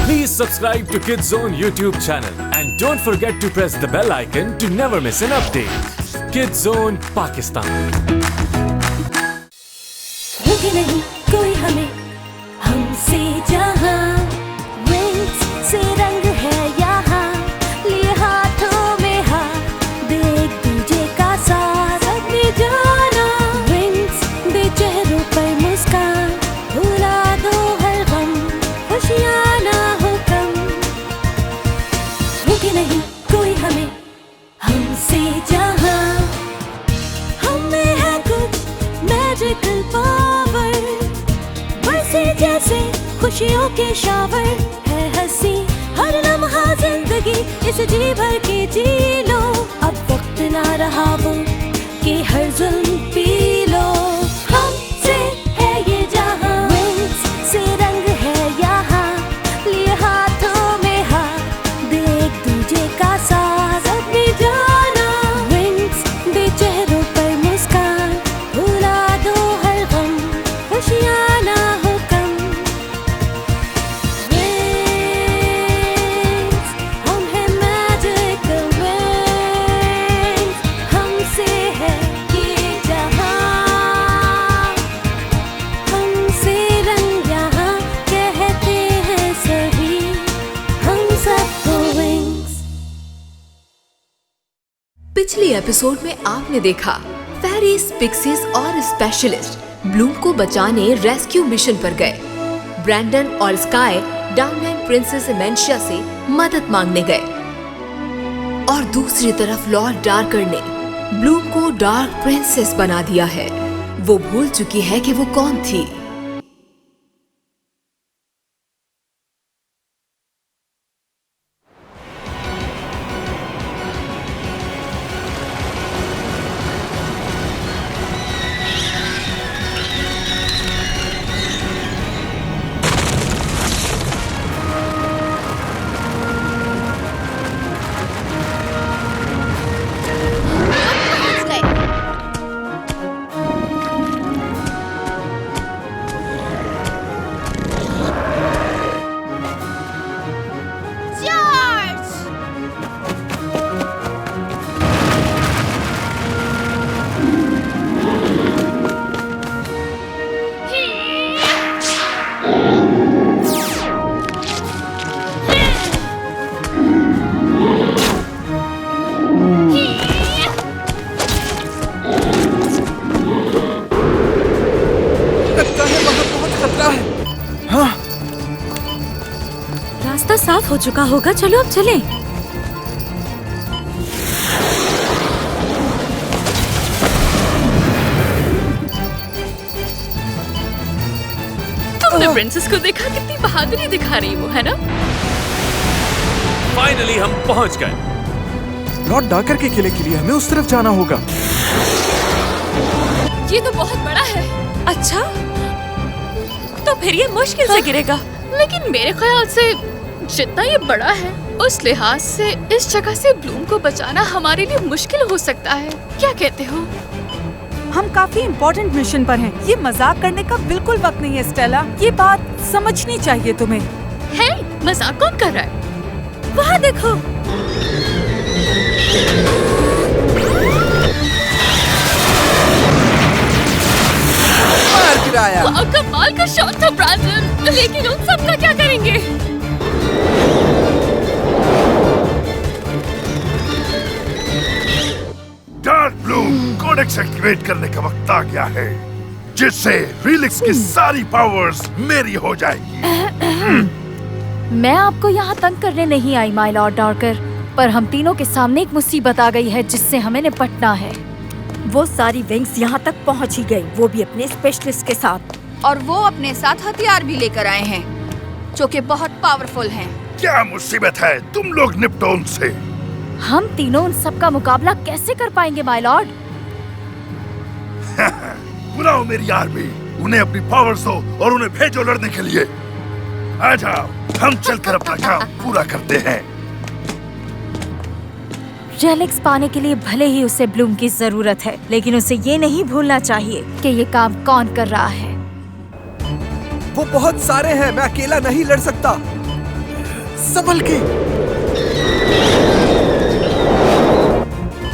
Please subscribe to Kids Zone YouTube channel and don't forget to press the bell icon to never miss an update. Kids Zone Pakistan. रुके नहीं कोई हमें हमसे जहां wings से रंग है यहाँ लिए हाथों में हाथ देख दूजे का साथ अपनी जाना विंग्स दे चेहरों पर मुस्कान भुला दो हर गम खुशियाँ ना हो कम रुके नहीं कोई हमें हमसे जहां हमें है कुछ मैजिकल पावर बरसे जैसे खुशियों के शावर है हंसी हर लम्हा जिंदगी इस जी भर के जी लो अब वक्त ना रहा वो कि हर जुल्म पी लो हमसे है ये जहां विंग्स से रंग है यहाँ लिए हाथों में हाथ देख दूजे का साथ अपनी जाना विंग्स दे चेहरों पर मुस्कान भुला दो हर गम खुशियाँ ना हो कम विंग्स हम हैं मैजिकल विंग्स हमसे है ये जहां हमसे रंग यहाँ कहते हैं सही हम सबको विंग्स। पिछले एपिसोड में आपने देखा फेरीज, पिक्सीज और स्पेशलिस्ट ब्लूम को बचाने रेस्क्यू मिशन पर गए। ब्रैंडन और स्काई डाउनलाइन प्रिंसेस इमेंशिया से मदद मांगने गए और दूसरी तरफ लॉर्ड डार्कर ने ब्लूम को डार्क प्रिंसेस बना दिया है। वो भूल चुकी है कि वो कौन थी। रास्ता साफ हो चुका होगा, चलो अब चलें। तुमने प्रिंसेस को देखा? कितनी बहादुरी दिखा रही वो, है ना? फाइनली हम पहुंच गए। लॉर्ड डार्कर के किले के लिए हमें उस तरफ जाना होगा। ये तो बहुत बड़ा है। अच्छा, तो फिर ये मुश्किल से गिरेगा। लेकिन मेरे ख्याल से जितना ये बड़ा है उस लिहाज से इस जगह से ब्लूम को बचाना हमारे लिए मुश्किल हो सकता है। क्या कहते हो? हम काफी इम्पोर्टेंट मिशन पर हैं। ये मजाक करने का बिल्कुल वक्त नहीं है स्टेला। ये बात समझनी चाहिए तुम्हें। है? मजाक कौन कर रहा है? वहाँ देखो। मार गिराया। वाह, कमाल का शॉट था ब्रैंडन। लेकिन उन सब का क्या करेंगे? डार्क ब्लूम कोडेक्स एक्टिवेट करने का वक्त आ गया है, जिससे रिलिक्स की सारी पावर्स मेरी हो जाएगी। मैं आपको यहाँ तंग करने नहीं आई माय लॉर्ड डार्कर, पर हम तीनों के सामने एक मुसीबत आ गई है जिससे हमें निपटना है। वो सारी विंग्स यहाँ तक पहुँच ही गई, वो भी अपने स्पेशलिस्ट के साथ। और वो अपने साथ हथियार भी लेकर आए हैं जो कि बहुत पावरफुल हैं। क्या मुसीबत है? तुम लोग निपटो उनसे। हम तीनों उन सब का मुकाबला कैसे कर पाएंगे माय लॉर्ड? बुलाओ मेरी आर्मी, उन्हें अपनी पावर्स दो और उन्हें भेजो लड़ने के लिए। आ जाओ, हम चलकर अपना काम पूरा करते हैं। रेलिक्स पाने के लिए भले ही उसे ब्लूम की जरूरत है, लेकिन उसे ये नहीं भूलना चाहिए कि ये काम कौन कर रहा है। वो बहुत सारे हैं, मैं अकेला नहीं लड़ सकता। संभल के।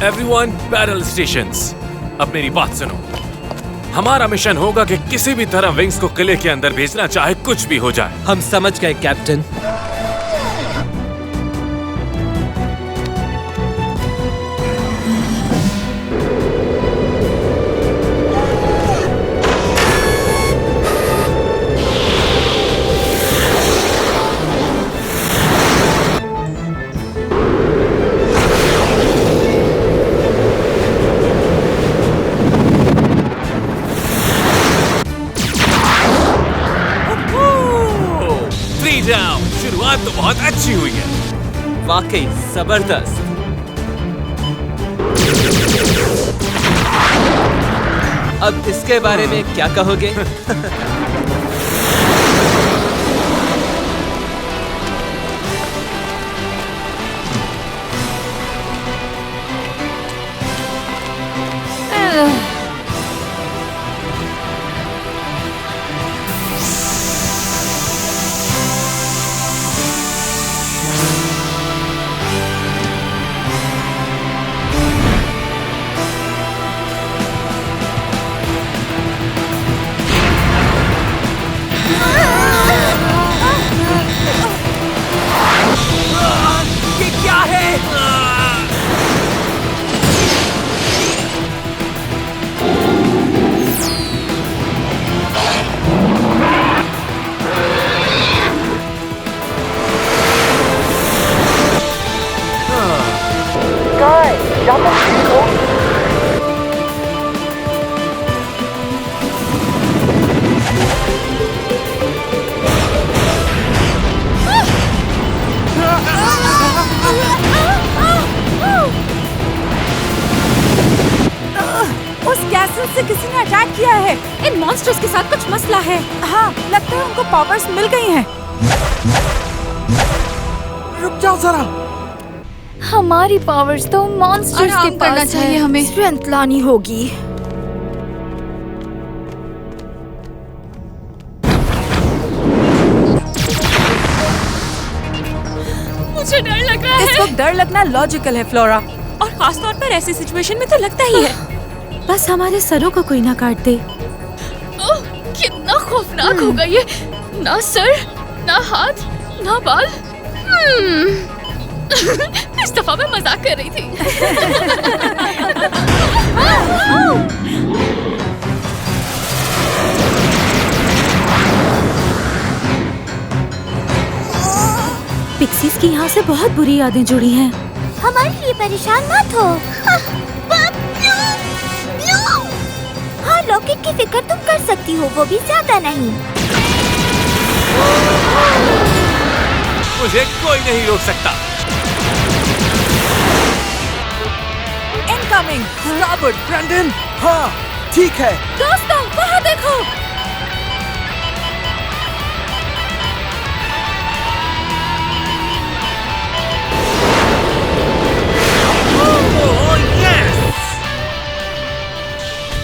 एवरीवन, बैटल स्टेशंस, अब मेरी बात सुनो। हमारा मिशन होगा कि किसी भी तरह विंग्स को किले के अंदर भेजना, चाहे कुछ भी हो जाए। हम समझ गए कैप्टन। शुरुआत तो बहुत अच्छी हुई है। वाकई जबरदस्त। अब इसके बारे में क्या कहोगे? से किसी ने अटैक किया है। इन मॉन्स्टर्स के साथ कुछ मसला है। हाँ, लगता है उनको पावर्स मिल गई हैं। रुक जाओ जरा। हमारी पावर्स तो मॉन्स्टर्स के पास करना चाहिए। हमें स्ट्रेंथ लानी होगी। मुझे डर लग रहा है। इस वक्त डर लगना लॉजिकल है फ्लोरा, और खास तौर पर ऐसी सिचुएशन में तो लगता ही है। बस हमारे सरों को कोई ना काट दे। ओह, कितना खौफनाक होगा ये। ना सर, ना हाथ, ना बाल। इस दफा मैं मजाक कर रही थी। पिक्सीज की यहाँ से बहुत बुरी यादें जुड़ी हैं। हमारे लिए परेशान मत हो। हाँ, लॉकेट की फिक्र तुम कर सकती हो, वो भी ज्यादा नहीं। मुझे कोई नहीं रोक सकता। इनकमिंग। Starboard Brandon. हाँ, ठीक है। दोस्तों, वहाँ देखो।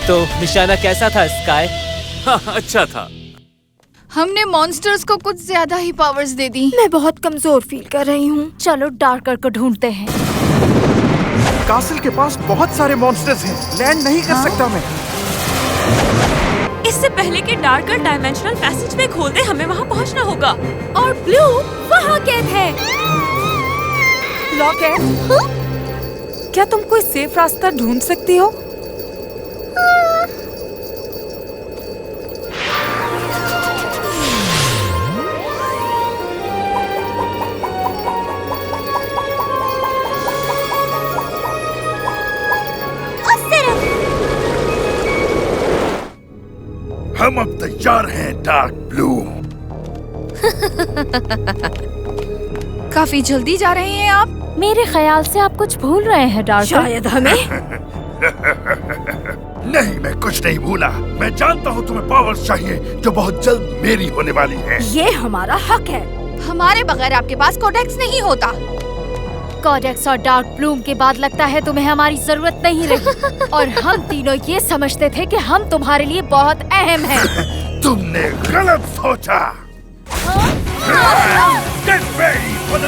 तो निशाना कैसा था स्काई? हाँ, अच्छा था। हमने मॉन्स्टर्स को कुछ ज्यादा ही पावर्स दे दी। मैं बहुत कमजोर फील कर रही हूँ। चलो डार्कर को ढूंढते हैं। कासल के पास बहुत सारे मॉन्स्टर्स हैं। लैंड नहीं कर सकता मैं। इससे पहले कि डार्कर डायमेंशनल पैसेजवे खोल दे, हमें वहाँ पहुँचना होगा। और ब्लू वहाँ कैद है। लॉकेट, क्या तुम कोई सेफ रास्ता ढूंढ सकती हो? हम अब तैयार हैं डार्क ब्लू। काफी जल्दी जा रहे हैं आप। मेरे ख्याल से आप कुछ भूल रहे हैं डार्कर। शायद हमें। नहीं, मैं कुछ नहीं भूला। मैं जानता हूँ तुम्हें पावर्स चाहिए जो बहुत जल्द मेरी होने वाली है। ये हमारा हक है। हमारे बगैर आपके पास कोडेक्स नहीं होता। कोडेक्स और डार्क ब्लूम के बाद लगता है तुम्हें हमारी जरूरत नहीं रही। और हम तीनों ये समझते थे कि हम तुम्हारे लिए बहुत अहम हैं। तुमने गलत सोचा। Get ready for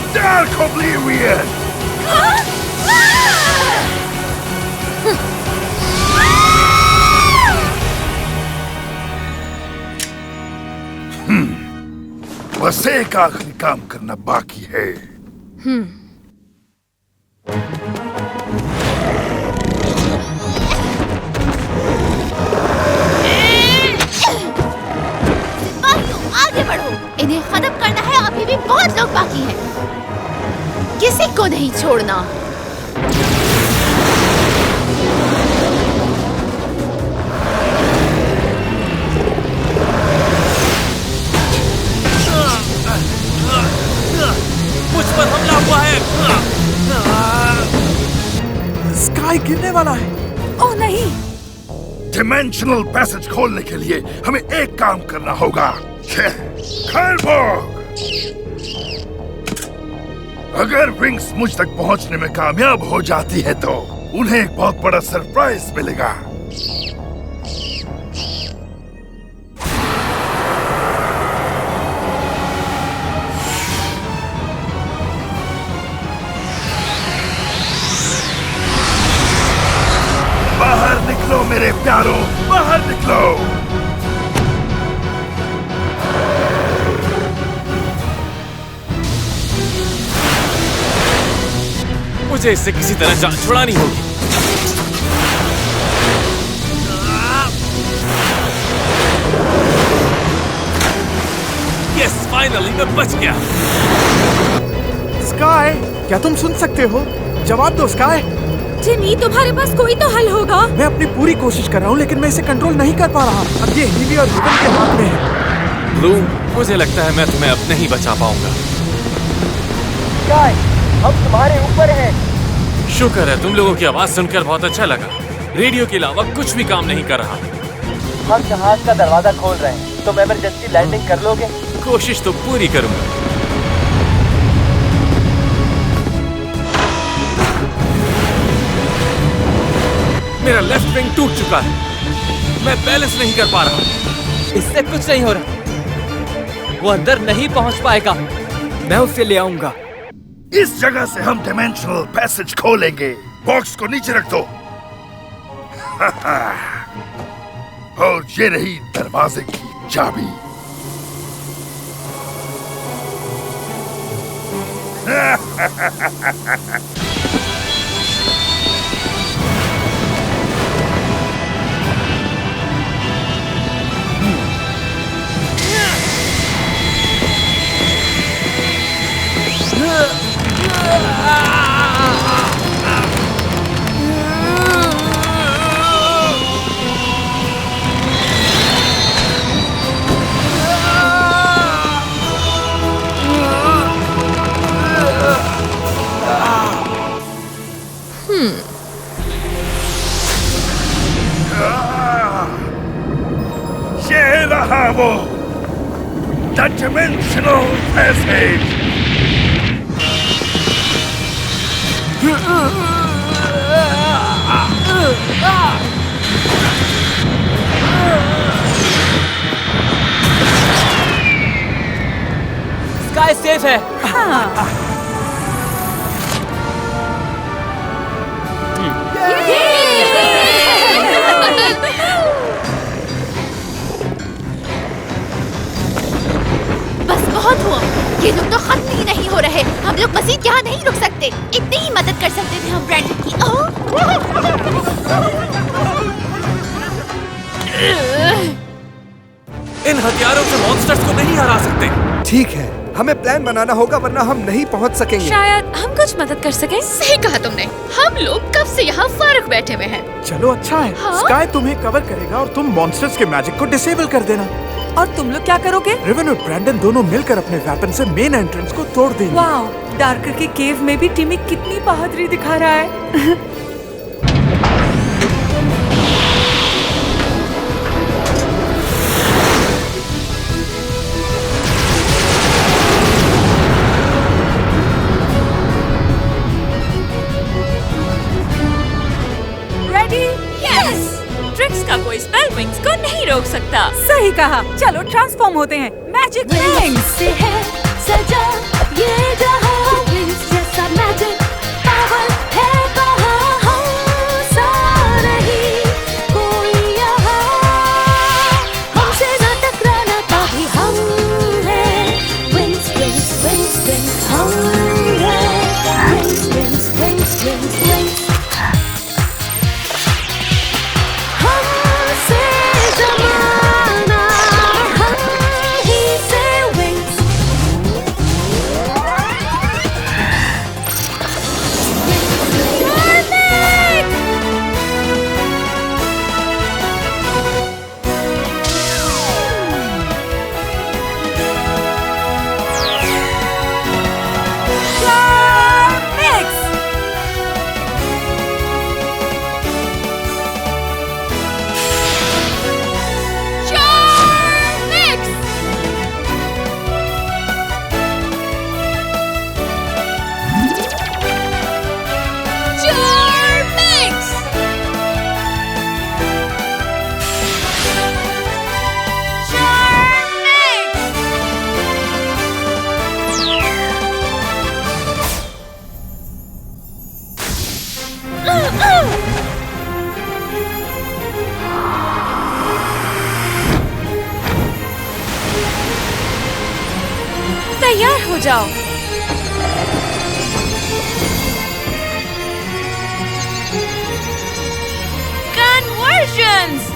बस एक आखिरी काम करना बाकी है। आगे बढ़ो, इन्हें खत्म करना है। अभी भी बहुत लोग बाकी हैं, किसी को नहीं छोड़ना। मुझ पर हमला हुआ है। स्काई गिरने वाला है। ओह नहीं। डिमेंशनल पैसेज खोलने के लिए हमें एक काम करना होगा। अगर विंग्स मुझ तक पहुंचने में कामयाब हो जाती है तो उन्हें एक बहुत बड़ा सरप्राइज मिलेगा। बाहर निकलो मेरे प्यारों, बाहर निकलो। मुझे इससे किसी तरह जान छुड़ानी होगी। यस, फाइनली मैं बच गया। स्काई, क्या तुम सुन सकते हो? जवाब दो स्काई। जिमी, तुम्हारे पास कोई तो हल होगा। मैं अपनी पूरी कोशिश कर रहा हूँ, लेकिन मैं इसे कंट्रोल नहीं कर पा रहा। अब ये हीली और रिबन के हाथ में है। ब्लूम, मुझे लगता है मैं तुम्हें अब नहीं बचा पाऊंगा। स्काई, हम तुम्हारे ऊपर हैं। शुक्र है, तुम लोगों की आवाज सुनकर बहुत अच्छा लगा। रेडियो के अलावा कुछ भी काम नहीं कर रहा। हम जहाज का दरवाजा खोल रहे हैं, तुम इमरजेंसी लैंडिंग कर लोगे? कोशिश तो पूरी करूंगा। मेरा लेफ्ट विंग टूट चुका है, मैं बैलेंस नहीं कर पा रहा। इससे कुछ नहीं हो रहा, वो अंदर नहीं पहुंच पाएगा। मैं उसे ले आऊंगा। इस जगह से हम डिमेंशनल पैसेज खोलेंगे। बॉक्स को नीचे रख दो। और ये रही दरवाजे की चाबी। ये रहा वो the dimensional passage. Sky safe है। बस बहुत हुआ, ये लोग तो खत्म ही नहीं हो रहे। हम लोग मजीद यहाँ नहीं रुक सकते। इतनी ही मदद कर सकते थे हम ब्रैंडन की। इन हथियारों से मॉन्स्टर्स को नहीं हरा सकते। ठीक है, हमें प्लान बनाना होगा वरना हम नहीं पहुंच सकेंगे। शायद हम कुछ मदद कर सके। सही कहा तुमने, हम लोग कब से यहाँ फारग बैठे हुए हैं। चलो अच्छा है। हाँ? स्काई तुम्हें कवर करेगा और तुम मॉन्स्टर्स के मैजिक को डिसेबल कर देना। और तुम लोग क्या करोगे? रिवन और ब्रैंडन दोनों मिलकर अपने वेपन से मेन एंट्रेंस को तोड़ देंगे। वाओ, डार्कर के केव में भी टिमी कितनी बहादुरी दिखा रहा है। ट्रिक्स का कोई स्पेल विंग्स को नहीं रोक सकता। सही कहा। चलो ट्रांसफॉर्म होते हैं। मैजिक विंग्स से है सजा ये जहां, विंग्स जैसा मैजिक पावर है कहाँ। हम सा नहीं कोई यहाँ, हमसे न टकराना काफी हम हैं। जाओ। कन्वर्जन्स।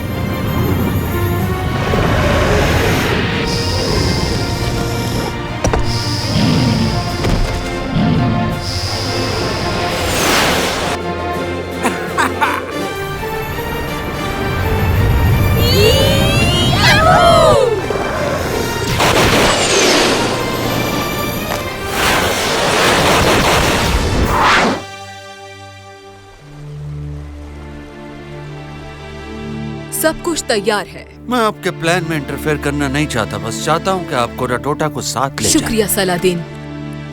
सब कुछ तैयार है। मैं आपके प्लान में इंटरफेयर करना नहीं चाहता, बस चाहता हूँ कि आप कोडाटोटा को साथ ले जाएं। शुक्रिया सलादीन।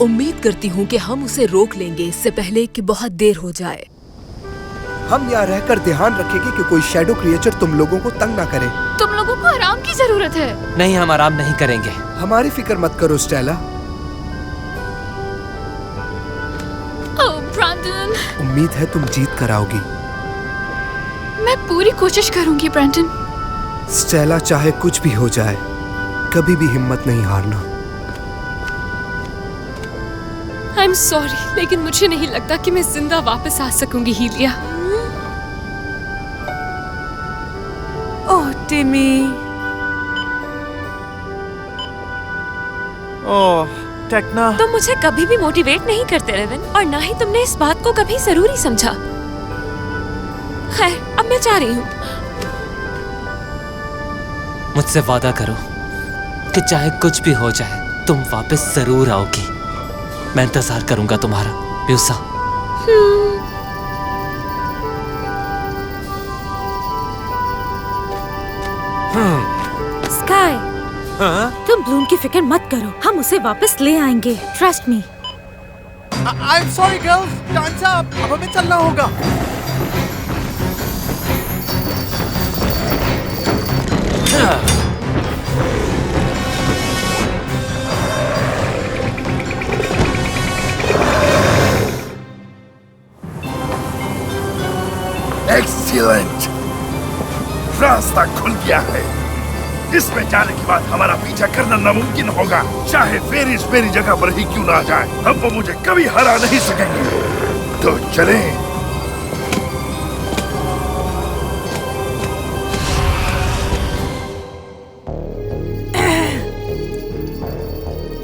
उम्मीद करती हूँ कि हम उसे रोक लेंगे इससे पहले कि बहुत देर हो जाए। हम यहाँ रहकर ध्यान रखेंगे कि कोई शैडो क्रिएचर तुम लोगों को तंग ना करे। तुम लोगों को आराम की जरूरत है। नहीं, हम आराम नहीं करेंगे। हमारी फिक्र मत करो स्टेला। ओह ब्रैंडन, उम्मीद है तुम जीत कर आओगी। मैं पूरी कोशिश करूंगी ब्रैंडन। स्टेला, चाहे कुछ भी हो जाए, कभी भी हिम्मत नहीं हारना। I'm sorry, लेकिन मुझे नहीं लगता कि मैं जिंदा वापस आ सकूंगी हीलिया। ओह टिमी। ओह टेक्ना। तुम मुझे कभी भी मोटिवेट नहीं करते रेवन, और ना ही तुमने इस बात को कभी जरूरी समझा। खैर, अब मैं जा रही हूँ। मुझसे वादा करो कि चाहे कुछ भी हो जाए तुम वापस जरूर आओगी। मैं इंतजार करूंगा तुम्हारा, म्यूसा। स्काई, तुम ब्लूम की फिक्र मत करो, हम उसे वापस ले आएंगे। Trust me. I am sorry girls, times up, अब हमें चलना होगा। एक्सीलेंट, रास्ता खुल गया है। इसमें जाने के बाद हमारा पीछा करना नामुमकिन होगा, चाहे फेरिस मेरी जगह पर ही क्यों ना जाए। अब वो मुझे कभी हरा नहीं सकेंगे। तो चलें।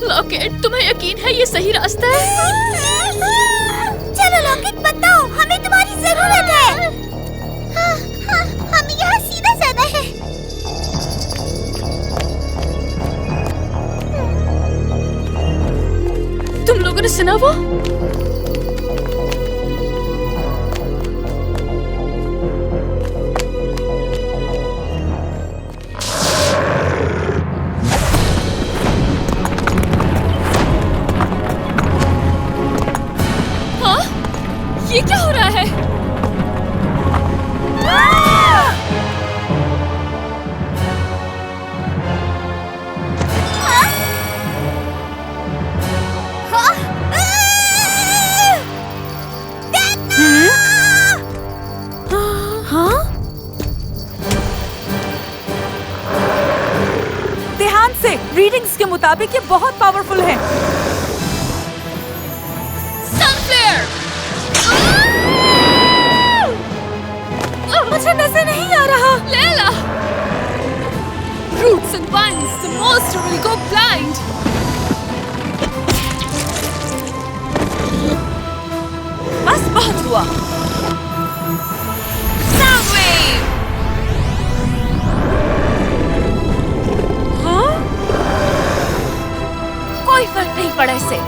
लॉकेट, तुम्हें यकीन है ये सही रास्ता है? चलो लॉकेट, बताओ, हमें तुम्हारी जरूरत है। हम यहाँ सीधा जाना है। तुम लोगों ने सुना वो? हाँ? ये क्या हो रहा है? ध्यान से, रीडिंग्स के मुताबिक ये बहुत पावरफुल है। मुझे नजर नहीं आ रहा। Laila, roots and vines, the monster will go blind. बस बहुत हुआ। Sound wave. हाँ? कोई फर्क नहीं पड़ा इससे।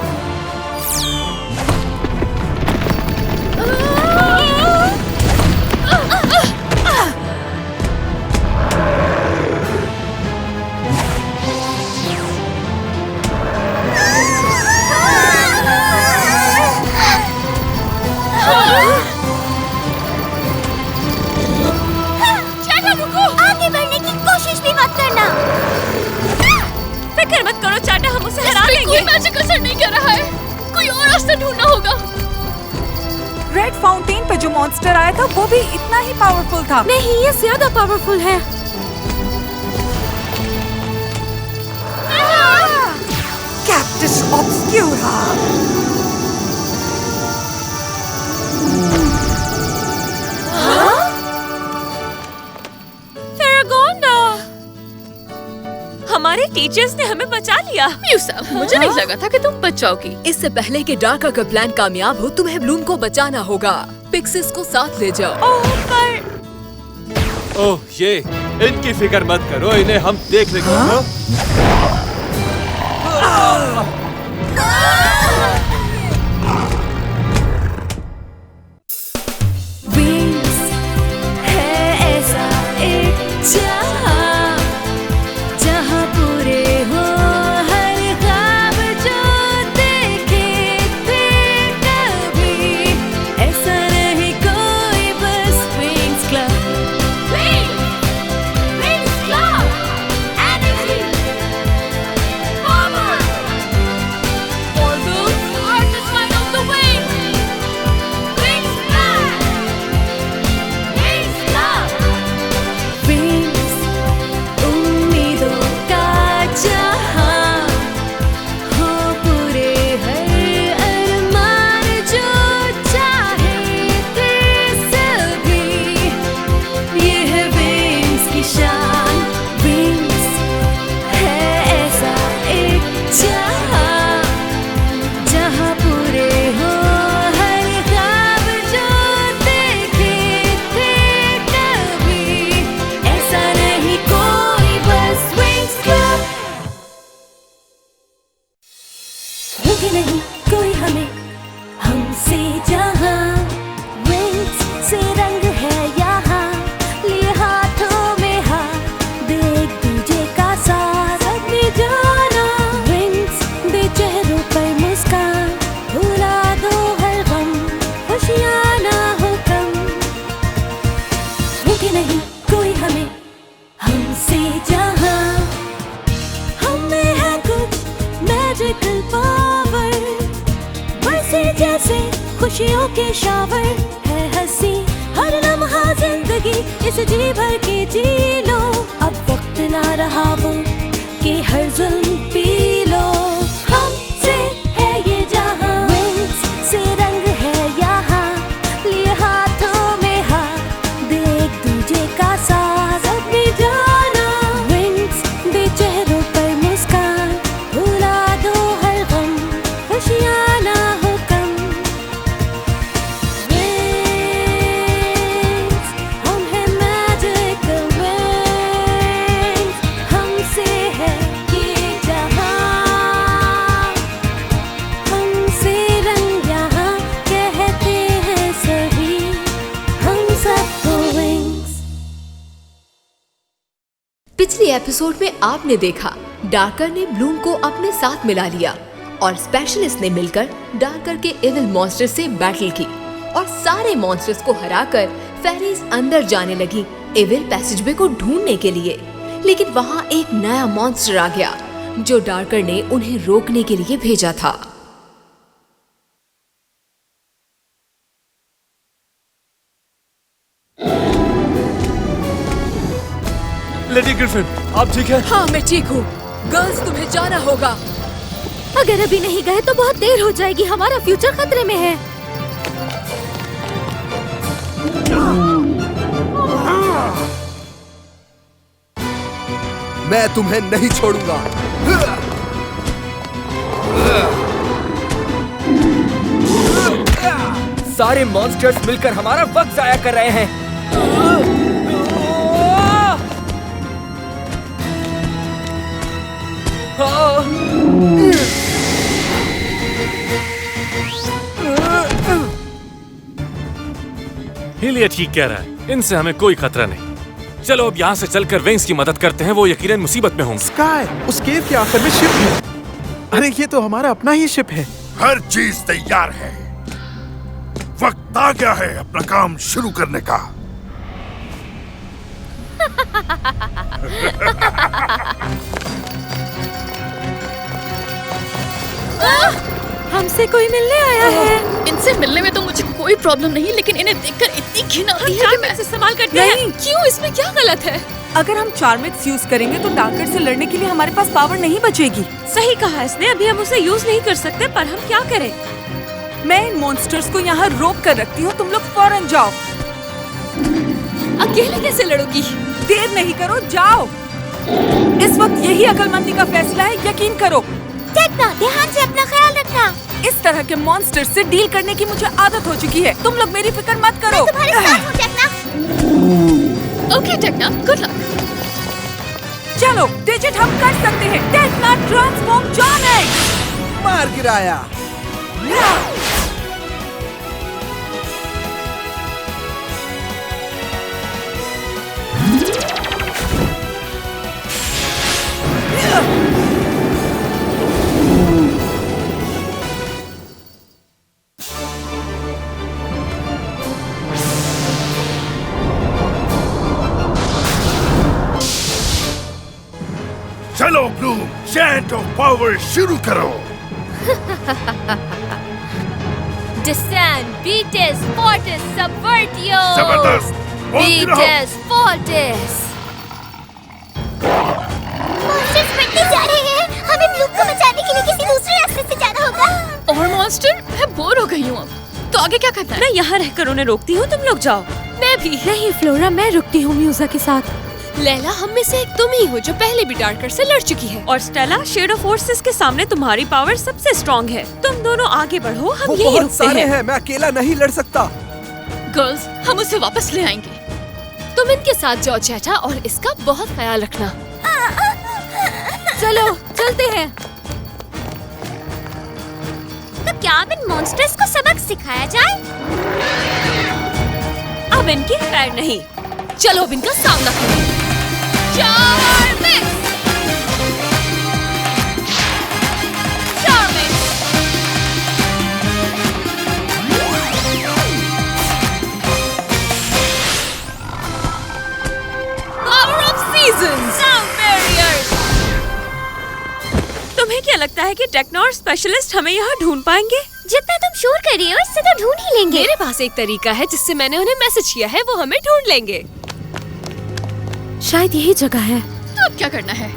आगे बढ़ने की कोशिश भी मत करना। फिक्र मत करो चाटा, हम उसे हरा लेंगे। कोई मैजिक असर नहीं कर रहा है। कोई और रास्ता ढूंढना होगा। रेड फाउंटेन पे जो मॉन्स्टर आया था वो भी इतना ही पावरफुल था। नहीं, ये ज्यादा पावरफुल है। Captain Mantis Obscura! फेरागोंडा! हमारे टीचर्स ने हमें बचा लिया। म्यूसा, मुझे नहीं लगा था कि तुम बच जाओगी। इससे पहले कि डार्कर का प्लान कामयाब हो, तुम्हें ब्लूम को बचाना होगा। पिक्सिस को साथ ले जाओ। ओह ये, इनकी फिक्र मत करो, इन्हें हम देख लेंगे। विंग्स है ऐसा एक जहां, जहां पूरे हो हर ख्वाब जो देखे थे कभी। ऐसा नहीं कोई, बस wings club. Wings club, energy, power, for those who are terrified of the wings. Wings Club, Wings Club, Wings, उम्मीदों का जहां, हो पूरे हर अरमान जो चाहे थे सभी। ये है विंग्स की शान। विंग्स है ऐसा एक जहां, जहां पूरे हो हर ख्वाब जो देखे थे कभी। ऐसा नहीं कोई, बस विंग्स क्लब। रोके नहीं कोई हमें, हमसे जहां। विंग्स से रंग है यहाँ, लिए हाथों में हाथ, दे एक दूजे का साथ। अपनी जाना विंग्स, दे चेहरों पर मुस्कान, भुला दो हर गम, खुशियाँ ना हो कम। रोके नहीं कोई हमें, हमसे जहां। हमें है कुछ मैजिकल पावर, बरसे जैसे खुशियों के शावर। है हंसी हर लम्हा जिंदगी, इसे जी भर के जी लो। अब वक्त ना रहा वो कि हर जुल्म पी लो। हमसे है ये जहां, विंग्स से रंग है यहाँ, लिए हाथों में हाथ, दे एक दूजे का साथ। अपनी जाना विंग्स, दे चेहरों पर मुस्कान, भुला दो हर गम, खुशियाँ ना हो कम। विंग्स, हम हैं मैजिकल विंग्स, हमसे है ये जहां, हमसे रंग यहाँ, कहते हैं सभी, हम सबको विंग्स। पिछले एपिसोड में आपने देखा डार्कर ने ब्लूम को अपने साथ मिला लिया और स्पेशलिस्ट ने मिलकर डार्कर के इविल मॉन्स्टर से बैटल की और सारे मॉन्स्टर्स को हराकर फेरीज अंदर जाने लगी इविल पैसेजवे को ढूंढने के लिए। लेकिन वहाँ एक नया मॉन्स्टर आ गया जो डार्कर ने उन्हें रोकने के लिए भेजा था। लेडी ग्रिफिन, आप ठीक है? हाँ मैं ठीक हूँ। गर्ल्स तुम्हें जाना होगा। अगर अभी नहीं गए तो बहुत देर हो जाएगी, हमारा फ्यूचर खतरे में है। मैं तुम्हें नहीं छोड़ूंगा। सारे मॉन्स्टर्स मिलकर हमारा वक्त जाया कर रहे हैं। हिलिया ठीक कह रहा है, इनसे हमें कोई खतरा नहीं। चलो अब यहाँ से चलकर विंग्स की मदद करते हैं, वो यकीनन मुसीबत में होंगे। स्काई, उस केव के आखिर में शिप है। अरे ये तो हमारा अपना ही शिप है। हर चीज तैयार है, वक्त आ गया है अपना काम शुरू करने का। हमसे कोई मिलने आया है। इनसे मिलने में तो मुझे कोई कोई प्रॉब्लम नहीं, लेकिन इन्हें देखकर इतनी घिन आती है कि मैं इसे संभाल कर नहीं। क्यों, इसमें क्या गलत है? अगर हम चार्मेक्स यूज करेंगे तो डार्कर से लड़ने के लिए हमारे पास पावर नहीं बचेगी। सही कहा इसने, अभी हम उसे यूज नहीं कर सकते, पर हम क्या करें? मैं इन मॉन्स्टर्स को यहाँ रोक कर रखती हूँ, तुम लोग फौरन जाओ। अकेले कैसे लड़ोगी? देर नहीं करो, जाओ। इस वक्त यही अक्लमंदी का फैसला है, यकीन करो। टेक्ना, ध्यान से अपना ख्याल रखना। इस तरह के मॉन्स्टर से डील करने की मुझे आदत हो चुकी है, तुम लोग मेरी फिक्र मत करो। मैं तुम्हारे साथ हूँ Techna. Okay Techna, good luck. चलो डिजिट हम कर सकते हैं। टेक्ना ट्रांसफॉर्म जॉनिक। मार गिराया। चलो ब्लूम, चैंट ऑफ पावर शुरू करो। Descend, Beatus, Fortis, Subvertio! जबरदस्त, बोलती रहो। Beatus, Fortis! मॉन्स्टर्स बढ़ते जा रहे हैं। हमें ब्लूम को बचाने के लिए किसी दूसरे रास्ते से जाना होगा। और मॉन्स्टर, मैं बोर हो गई हूँ अब। तो आगे क्या करना है? मैं यहाँ रहकर उन्हें रोकती हूँ, तुम लोग जाओ। मैं भी नहीं फ्लोरा, मैं रुकती हूँ म्यूजा के साथ। लैला, हम में से एक तुम ही हो जो पहले भी डार्कर से लड़ चुकी है। और स्टेला, शेड ऑफ फोर्सेस के सामने तुम्हारी पावर सबसे स्ट्रॉन्ग है। तुम दोनों आगे बढ़ो, हम वो यही बहुत रुकते सारे हैं। हैं, मैं अकेला नहीं लड़ सकता। गर्ल्स, हम उसे वापस ले आएंगे। तुम इनके साथ जाओ चैटा, और इसका बहुत ख्याल रखना। चलो चलते हैं। तो क्या अब इन मॉन्स्टर्स को सबक सिखाया जाए? अब इनकी खैर नहीं। चलो अब इनका सामना करें। चार्मिक्स! चार्मिक्स! Power of Seasons! Sound barriers! तुम्हें क्या लगता है कि टेक्नो और स्पेशलिस्ट हमें यहाँ ढूंढ पाएंगे? जितना तुम शोर कर रही हो, इससे तो ढूंढ ही लेंगे। मेरे पास एक तरीका है जिससे मैंने उन्हें मैसेज किया है, वो हमें ढूंढ लेंगे। शायद यही जगह है। तो अब क्या करना है?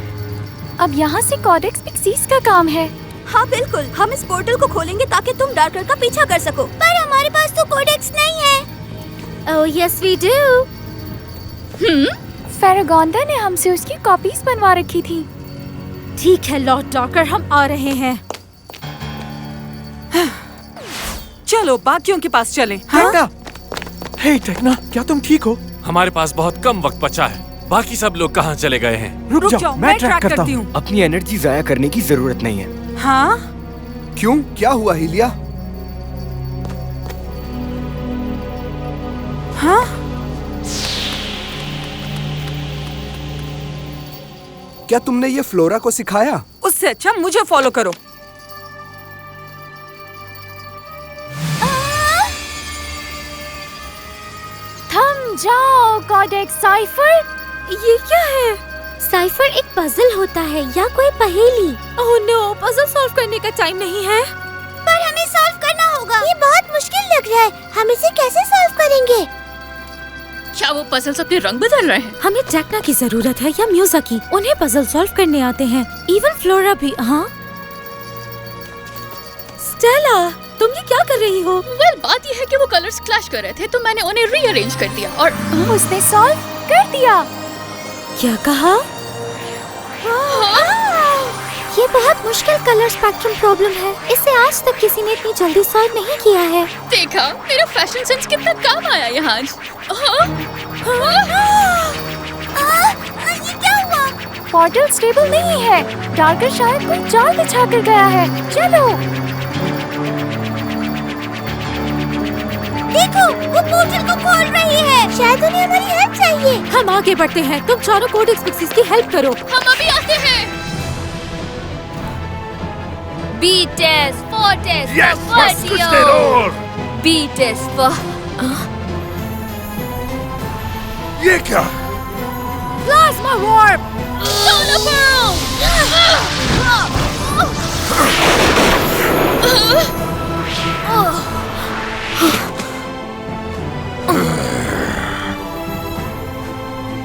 अब यहाँ से कॉडेक्स पिक्सीज का काम है। हाँ बिल्कुल, हम इस पोर्टल को खोलेंगे ताकि तुम डार्कर का पीछा कर सको। पर हमारे पास तो कोडेक्स नहीं है। Oh yes we do. Faragonda ने हमसे उसकी कॉपीज बनवा रखी थी। ठीक है लॉर्ड डार्कर, हम आ रहे हैं। चलो बाकियों के पास चलें। टेक्ना, हे टेक्ना, क्या तुम ठीक हो? हमारे पास बहुत कम वक्त बचा है। बाकी सब लोग कहाँ चले गए हैं? रुक जाओ, मैं ट्रैक करता हूँ। अपनी एनर्जी जाया करने की जरूरत नहीं है। हाँ? क्यों, क्या हुआ हीलिया? हाँ? क्या तुमने ये फ्लोरा को सिखाया? उससे अच्छा मुझे फॉलो करो। थम जाओ कॉडेक्स साइफर। ये क्या है? साइफर एक पजल होता है या कोई पहेली। ओह नो, पजल सॉल्व करने का टाइम नहीं है। पर हमें सॉल्व करना होगा। ये बहुत मुश्किल लग रहा है, हम इसे कैसे सॉल्व करेंगे? क्या वो पजल्स अपने रंग बदल रहे हैं? हमें टेक्ना की जरूरत है या म्यूजा की। उन्हें पजल सॉल्व करने आते हैं। इवन फ्लोरा भी। हाँ स्टेला, तुम ये क्या कर रही हो? वेल, बात ये है कि वो कलर्स क्लैश कर रहे थे, तो मैंने उन्हें रीअरेंज कर दिया और उसने सॉल्व कर दिया। क्या कहा? ये बहुत मुश्किल कलर स्पेक्ट्रम प्रॉब्लम है। इसे आज तक किसी ने इतनी जल्दी सॉल्व नहीं किया है। देखा, मेरा फैशन सेंस कितना काम आया यहाँ आज। ये क्या हुआ? पोर्टल स्टेबल नहीं है। डार्कर शायद कोई जाल बिछा कर गया है। चलो देखो, वो पोर्टल को खोल रही है। शायद उन्हें हमारी हेल्प चाहिए। हम आगे बढ़ते हैं, तुम चारों कोडेक्स पिक्सीज की हेल्प करो। हम अभी आते हैं। Beatus, Fortis, Yes, must switch their roar. Beatus, ये क्या? Plasma Warp! Solar Pearl!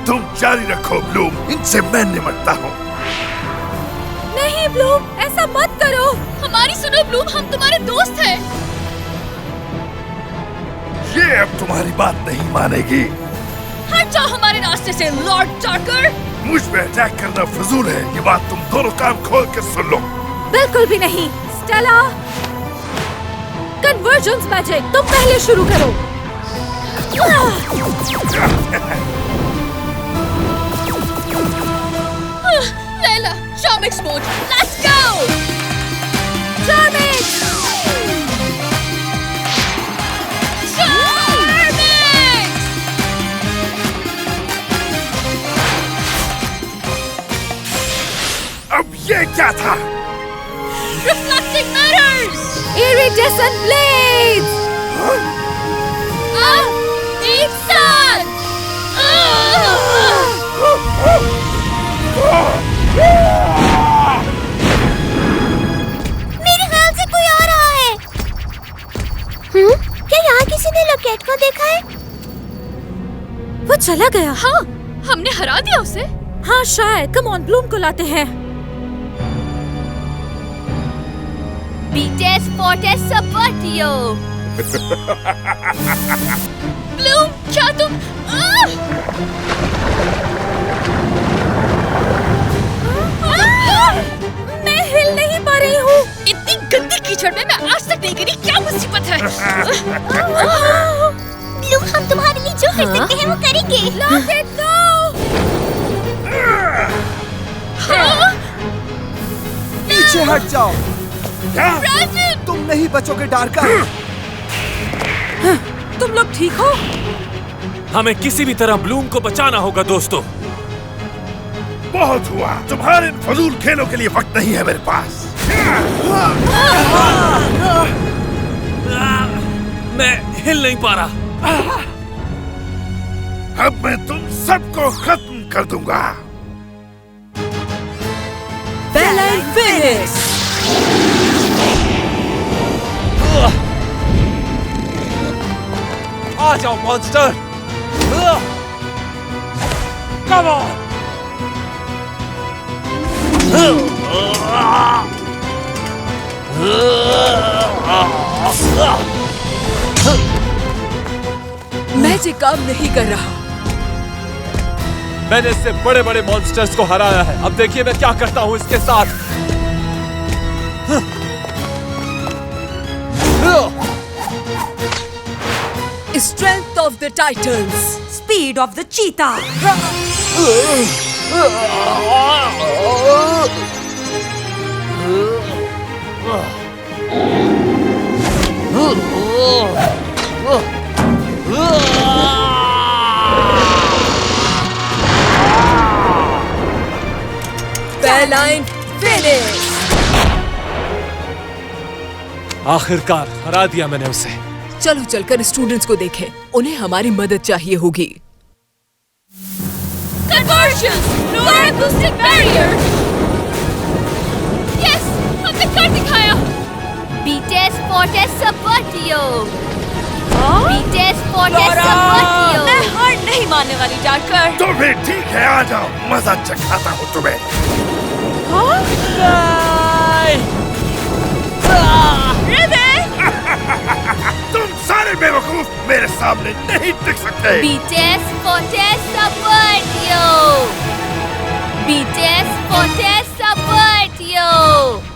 तुम जारी रखो से मैं निपटता हूँ। नहीं ब्लूम, ऐसा मत करो। हमारी सुनो ब्लूम, हम तुम्हारे दोस्त हैं। ये अब तुम्हारी बात नहीं मानेगी। हट जाओ हमारे रास्ते से लॉर्ड डार्कर। मुझ पे अटैक करना फजूल है। ये बात तुम दोनों कान खोल के सुन लो। बिल्कुल भी नहीं। स्टेला, कन्वर्जेंस मैजिक तुम पहले शुरू करो। Layla, Charmix mode, let's go. Charmix! अब ये क्या था? Reflecting mirrors! Iridescent blades! एक साथ! मेरे ख्याल से कोई आ रहा है। क्या यहाँ किसी ने लॉकेट को देखा है? वो चला गया। हाँ, हमने हरा दिया उसे। हाँ शायद। कम ऑन, ब्लूम को लाते हैं। बीटेस फोर्टेस सबर्टियो। ब्लूम, क्या तुम? मैं हिल नहीं पा रही हूँ। इतनी गंदी कीचड़ में मैं आज तक नहीं गिरी। क्या मुसीबत है? ब्लूम, हम तुम्हारे लिए जो कर सकते हैं वो करेंगे। लॉकेट दो। पीछे हट जाओ। ब्रैंडन! तुम नहीं बचोगे डार्कर। तुम लोग ठीक हो? हमें किसी भी तरह ब्लूम को बचाना होगा दोस्तों। बहुत हुआ। तुम्हारे इन फजूल खेलों के लिए वक्त नहीं है मेरे पास। मैं हिल नहीं पा रहा। अब मैं तुम सबको खत्म कर दूंगा। फिनिश। आ जाओ मॉन्स्टर। Come on. मैजिक काम नहीं कर रहा। मैंने इससे बड़े बड़े मॉन्स्टर्स को हराया है। अब देखिए मैं क्या करता हूँ इसके साथ। Strength of the Titans, speed of the cheetah. Feline finish. आखिरकार हरा दिया मैंने उसे। चलो चलकर स्टूडेंट्स को देखें। उन्हें हमारी मदद चाहिए होगी। Conversion! Lower acoustic barrier! Yes! हमने कर दिखाया! बीटेस फोर्टेस सबर्टियो। बीटेस फोर्टेस सबर्टियो। मैं हार नहीं मानने वाली डार्कर। तो भी ठीक है, आ जाओ, मजा चखाता हूँ तुम्हें। तुम सारे बेवकूफ मेरे सामने नहीं टिक सकते। बीटेस फोर्टेस सबर्टियो। बीटेस फोर्टेस सबर्टियो।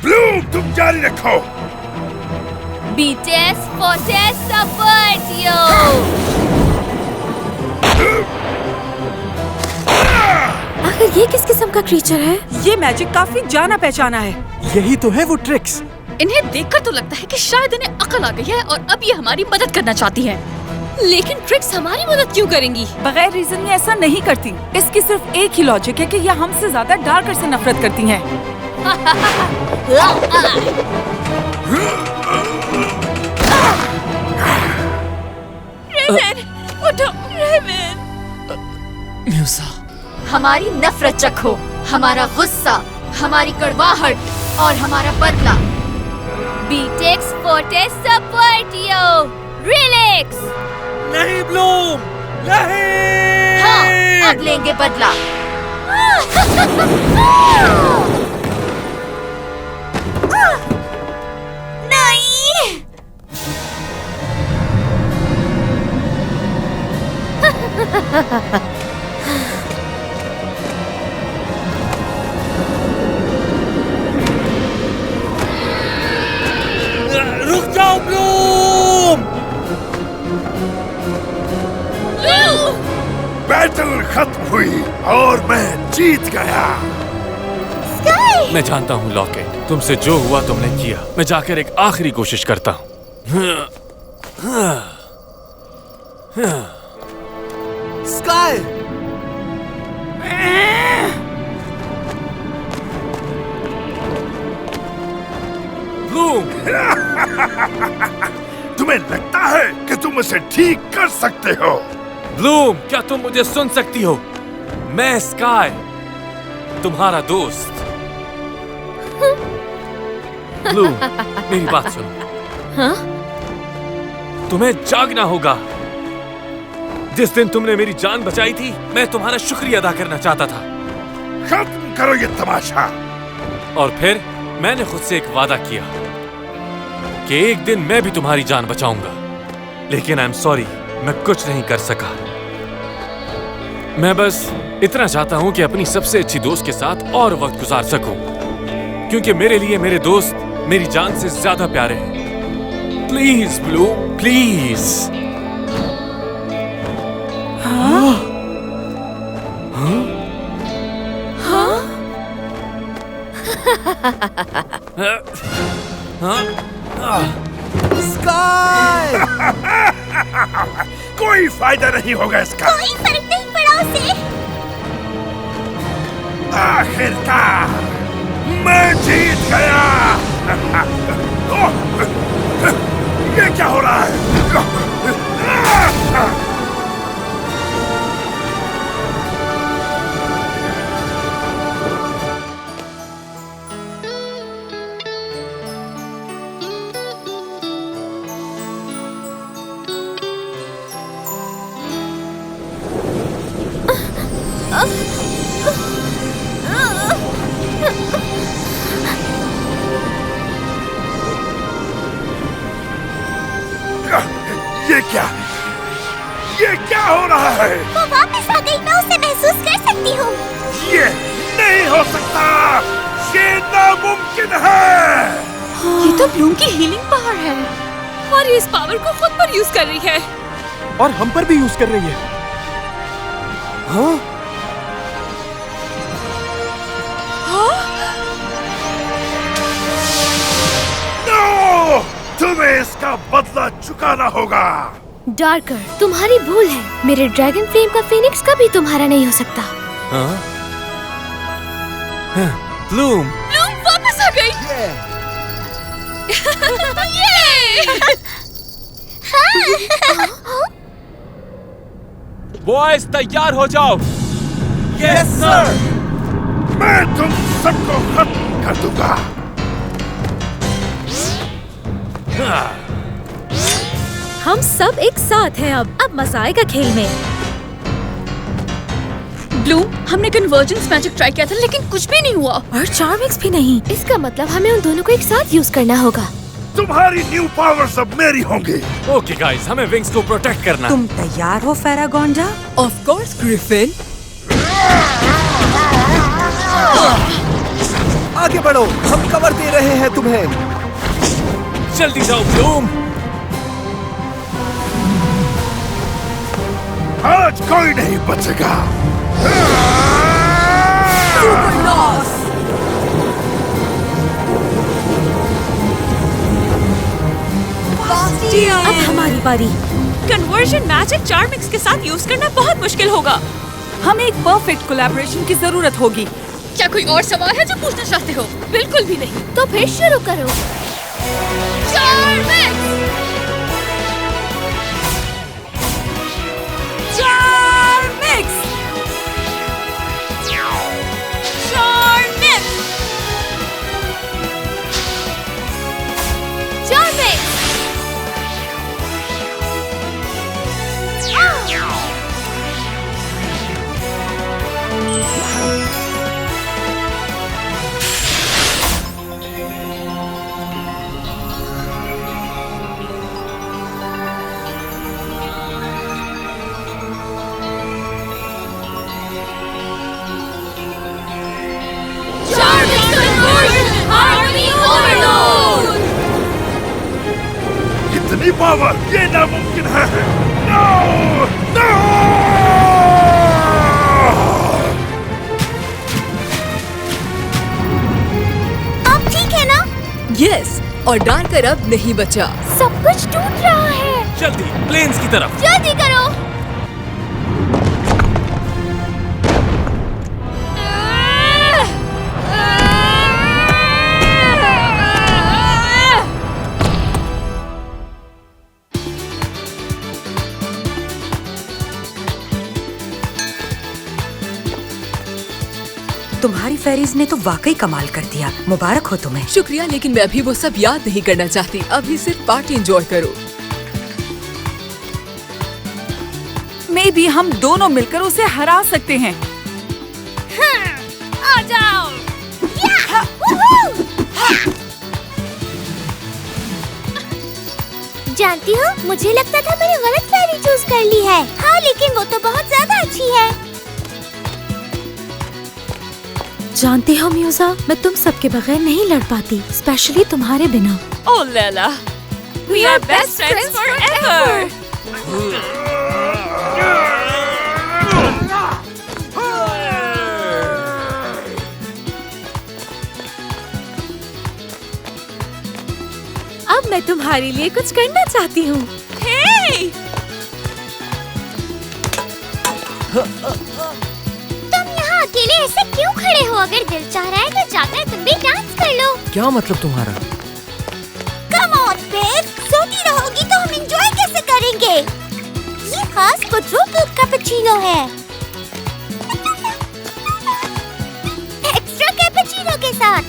ब्लूम, तुम जारी रखो। बीटेस फोर्टेस सबर्टियो। आखिर ये किस किस्म का क्रीचर है? ये मैजिक काफी जाना पहचाना है। यही तो है वो ट्रिक्स। इन्हें देखकर तो लगता है कि शायद इन्हें अकल आ गई है और अब ये हमारी मदद करना चाहती है। लेकिन ट्रिक्स हमारी मदद क्यों करेंगी? बगैर रीजन ये ऐसा नहीं करती। इसकी सिर्फ एक ही लॉजिक है कि ये हमसे ज्यादा डार्कर से नफरत करती हैं। रेवेन, उठो, रेवेन। म्यूसा, हमारी नफरत चखो, हमारा गुस्सा, हमारी कड़वाहट और हमारा बदला। बीटेक्स फोर्टेस सबर्टियो। रिलैक्स। नहीं ब्लूम, नहीं। हाँ, अब लेंगे बदला। नहीं। रुक जाओ ब्लूम! बैटल खत्म हुई और मैं जीत गया। मैं जानता हूँ लॉकेट, तुमसे जो हुआ तुमने किया। मैं जाकर एक आखिरी कोशिश करता हूँ। स्काई! ब्लूम! तुम्हें लगता है कि तुम इसे ठीक कर सकते हो? ब्लूम, क्या तुम मुझे सुन सकती हो? मैं स्काई, तुम्हारा दोस्त। ब्लूम, मेरी बात सुनो। हाँ? तुम्हें जागना होगा। जिस दिन तुमने मेरी जान बचाई थी, मैं तुम्हारा शुक्रिया अदा करना चाहता था। खत्म करो ये तमाशा। और फिर मैंने खुद से एक वादा किया कि एक दिन मैं भी तुम्हारी जान बचाऊंगा। लेकिन आई एम सॉरी, मैं कुछ नहीं कर सका। मैं बस इतना चाहता हूं कि अपनी सबसे अच्छी दोस्त के साथ और वक्त गुजार सकूं, क्योंकि मेरे लिए मेरे दोस्त मेरी जान से ज्यादा प्यारे हैं। Please blue, please. हाँ? हाँ? हाँ? स्काई! कोई फायदा नहीं होगा इसका। कोई फर्क नहीं पड़ा उसे। आखिरकार मैं जीत गया। ये क्या हो रहा है? ये क्या हो रहा है? वो वापस आ गई, मैं उसे महसूस कर सकती हूँ। ये नहीं हो सकता, ये नामुमकिन है। ये तो ब्लूम की हीलिंग पावर है और ये इस पावर को खुद पर यूज कर रही है। और हम पर भी यूज कर रही है। हाँ? नो! तुम्हें इसका बदला चुकाना होगा। डार्कर, तुम्हारी भूल है। मेरे ड्रैगन फ्लेम का फीनिक्स कभी तुम्हारा नहीं हो सकता। हाँ? ब्लूम! ब्लूम वापस आ गई। बॉयज तैयार हो जाओ। Yes sir. मैं तुम सबको खत्म कर दूंगा। हम सब एक साथ हैं अब मजा आएगा खेल में। ब्लूम, हमने कन्वर्जेंस मैजिक ट्राई किया था लेकिन कुछ भी नहीं हुआ। और चार्मिक्स भी नहीं। इसका मतलब हमें उन दोनों को एक साथ यूज करना होगा। तुम्हारी न्यू पावर्स अब मेरी होंगी। ओके गाइस, हमें विंग्स को प्रोटेक्ट करना। तुम तैयार हो फेरागोंडा? Of course Griffin. आगे बढ़ो, हम कवर दे रहे हैं तुम्हें। जल्दी जाओ ब्लूम। आज कोई नहीं बचेगा। अब हमारी बारी। कन्वर्जन मैजिक चार्मिक्स के साथ यूज करना बहुत मुश्किल होगा। हमें एक परफेक्ट कोलैबोरेशन की जरूरत होगी। क्या कोई और सवाल है जो पूछना चाहते हो? बिल्कुल भी नहीं। तो फिर शुरू करो। चार्मिक्स! चार्मिक्स! चार्मिक्स! चार्मिक्स! अपनी पावर। ये नामुमकिन है। नो! नो! आप ठीक है ना? यस, और डार्कर अब नहीं बचा। सब कुछ टूट रहा है। जल्दी प्लेन्स की तरफ। जल्दी करो। तुम्हारी फेरीज ने तो वाकई कमाल कर दिया। मुबारक हो तुम्हें। शुक्रिया, लेकिन मैं अभी वो सब याद नहीं करना चाहती। अभी सिर्फ पार्टी एंजॉय करो। मे बी हम दोनों मिलकर उसे हरा सकते हैं। आ जाओ। जानती हो, मुझे लगता था मैंने गलत फेरी चूज कर ली है। हाँ, लेकिन वो तो बहुत ज्यादा अच्छी है। जानती हो म्यूजा, मैं तुम सबके बगैर नहीं लड़ पाती, स्पेशली तुम्हारे बिना। ओह Laila, we are best friends forever. अब मैं तुम्हारे लिए कुछ करना चाहती हूँ। Hey! तुम यहाँ अकेले ऐसे क्यों खड़े हो? अगर दिल चाह रहा है तो जाकर तुम भी डांस कर लो। क्या मतलब तुम्हारा? कम ऑन बेब, सोती रहोगी तो हम एंजॉय कैसे करेंगे? ये खास क्वाड्रुपल कैपुचिनो है, एक्स्ट्रा कैपुचिनो के साथ।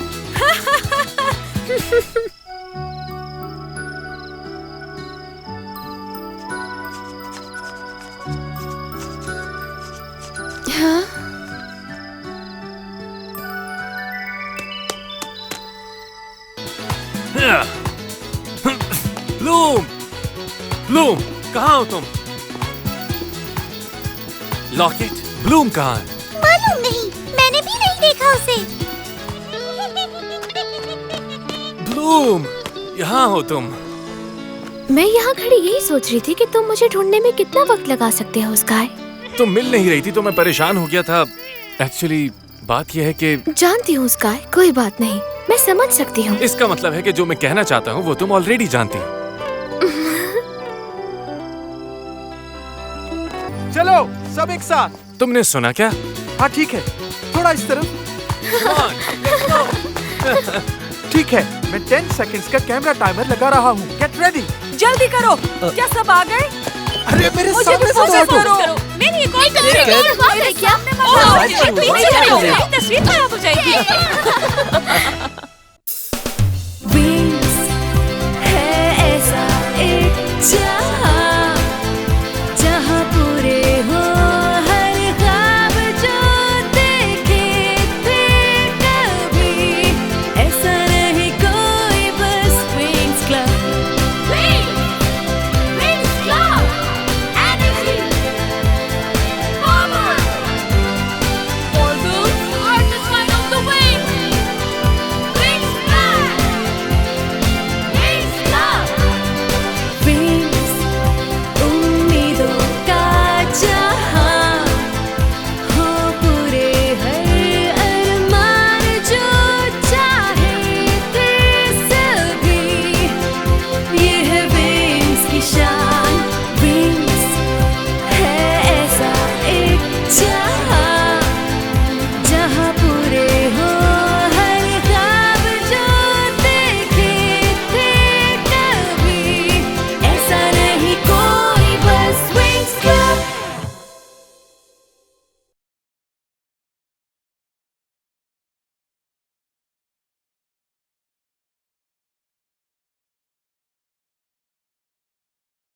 ब्लूम, ब्लूम, कहाँ हो तुम? लॉकेट, ब्लूम कहाँ है? मालूम नहीं, मैंने भी नहीं देखा उसे। ब्लूम, यहाँ हो तुम? मैं यहाँ खड़ी यही सोच रही थी कि तुम मुझे ढूंढने में कितना वक्त लगा सकते हो स्काई। तुम मिल नहीं रही थी तो मैं परेशान हो गया था। एक्चुअली बात यह है कि जानती हूँ स्काई, कोई बात नहीं, मैं समझ सकती हूँ। इसका मतलब है कि जो मैं कहना चाहता हूँ वो तुम ऑलरेडी जानती हो। चलो सब एक साथ। तुमने सुना क्या? हाँ ठीक है, थोड़ा इस तरफ। ठीक है, मैं 10 सेकंड्स का कैमरा टाइमर लगा रहा हूँ। Get ready. जल्दी करो। क्या सब आ गए? अरे मेरे मुझे सामने भी से फोकस हटो। करो। मेरी एक और मेरे तस्वीर खराब हो जाएगी। Wings है ऐसा एक जहां, जहां पूरे हो हर ख्वाब जो देखे थे कभी। ऐसा नहीं कोई, बस Wings Club। Wings Club, energy, power, for those who are the sign of the wings. Wings Club, Wings Club, Wings, उम्मीदों का जहां, हो पूरे हर अरमान जो चाहे थे सभी। ये है Wings की शान।